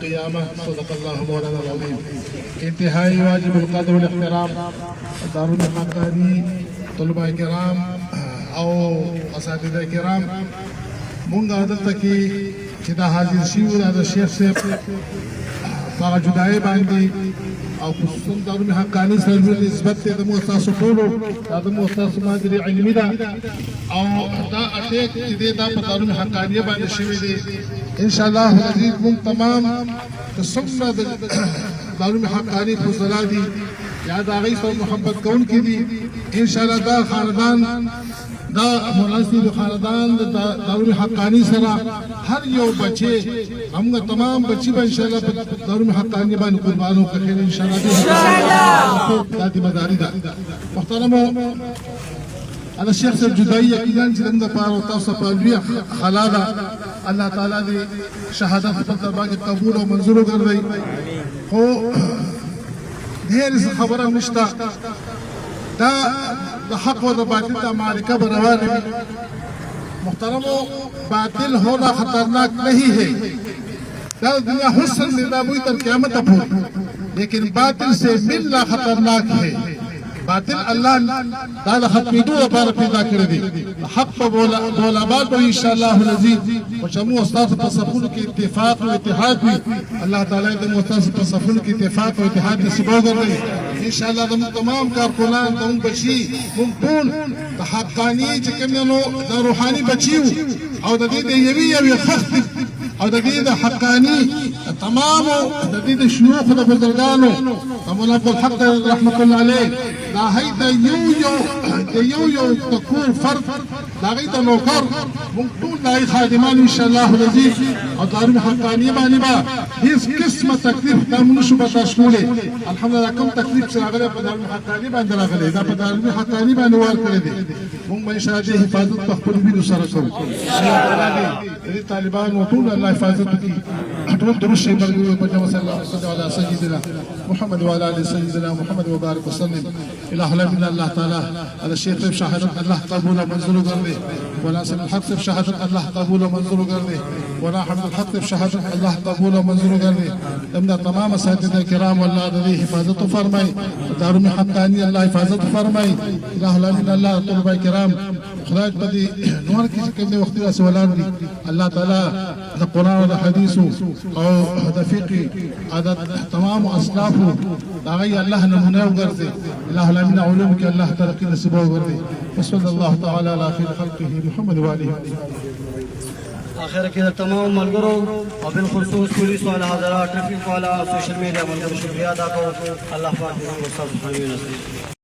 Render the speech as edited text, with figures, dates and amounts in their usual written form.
क़ियामह। सदक़ल्लाहु मौलाना अज़ीम। इंतहाई वाजिब अल-क़द्र वल एहतराम दारुल हक़ानी तलबा किराम और असातिज़ा किराम मुंगा आदत की चिदा हाजिर शिव दा शेख से पागा जुदाई बांधी और खुसूसन दारुल हक़ानी से निस्बत द मुस्तासु टोलो दा मुस्तासु मादरी इल्मी दा और दा अटेक दे दा दारुल हक़ानी बांधी शिव दे इंशाअल्लाह अज़ीज मुन तमाम सुन्नत दारुल हक़ानी खुसला दी याद आ गई सो मोहब्बत कौन की दी इंशाअल्लाह दा खानदान दा मुनासिब खानदान दारुल हक़ानी सरा हर यो बच्चे हम तमाम बच्ची बा इंशाअल्लाह दारुल हक़ानी बान कुर्बानों का खेल इंशाअल्लाह दादी मदारी दा मुहतरम अल्लाह शेख से जुदाई यकीनन जिंदा पार होता सफालिया खलादा अल्लाह ताला ने शहादत फतवा के कबूल और मंजूर कर दी हो ढेर से खबर निश्ता दा हक व बातिल का मारिका बरवान मुहतरमो बातिल होना खतरनाक नहीं है दुनिया हुस्न निदाबुई तर क़यामत अपूर लेकिन बातिल से मिलना खतरनाक है बातिल अल्लाह ताला खत्मीदू अपार पैदा कर दी हक पर बोला बात पर इंशाअल्लाह अज़ीज वशमू उस्ताद तसफुल के इत्तेफाक और इत्तेहाद भी अल्लाह ताला ने उस्ताद तसफुल के इत्तेफाक और इत्तेहाद की सिबा कर दी इंशाअल्लाह तुम तमाम कारकुनान तुम बची मुमकुन हक़ानी जकनो दा रूहानी बचियो और ददीद यवी खख्त और ददीद हक़ानी तमाम ददीद शयूख द बुजुर्गानो तमला अब्दुल हक रहमतुल्लाह अलैह दाहिद यो तकूर फर्द दागिद नौकर मुमकुन दाई खादिमान इंशाअल्लाह अज़ीज और दारुल हक़ानी बानी बा इस किस्म तकलीफ तमनु शुबता शूले अल्हम्दुलिल्लाह कम तकलीफ से अगले दारुल हक़ानी बान दला गले दा दारुल हक़ानी बान वार करे दे मुम में शादी हिफाजत तखबुल भी सरसो ये तालिबान वतूल अल्लाह हिफाजत की अटल दुरुस्त बरगु बजा सल्लल्लाहु अलैहि सय्यिदना मुहम्मद व अला सय्यिदना मुहम्मद व बारिक वसल्लम इलाह अल्लाह ताला अल शेख शहादत अल्लाह कबूल मंजूर कर दे वला सल हक से शहादत अल्लाह कबूल मंजूर कर दे वला हम्दुल हक से शहादत अल्लाह कबूल मंजूर कर दे हमने तमाम असातिज़ा किराम अल्लाह दी हिफाजत फरमाई दारुल हक़ानी अल्लाह हिफाजत फरमाई इलाह अल्लाह तलबा किराम खुदा बदी नूर की के वक्त से वलाद दी अल्लाह ताला द कुरान व हदीस और द फिक़ी आदत तमाम असलाफ दाई अल्लाह नमूना कर दे इलाह उलूम के अल्लाह तरक्की नसीब कर दे सल्लल्लाहु तआला अला खैर खल्क़िही मुहम्मद व आलिहि आखिर के तमाम मलगरों और बिलखुसूस पुलिस वाला हज़रात ट्रैफिक वाला सोशल मीडिया मलगर शुक्रिया अदा करो अल्लाह पाक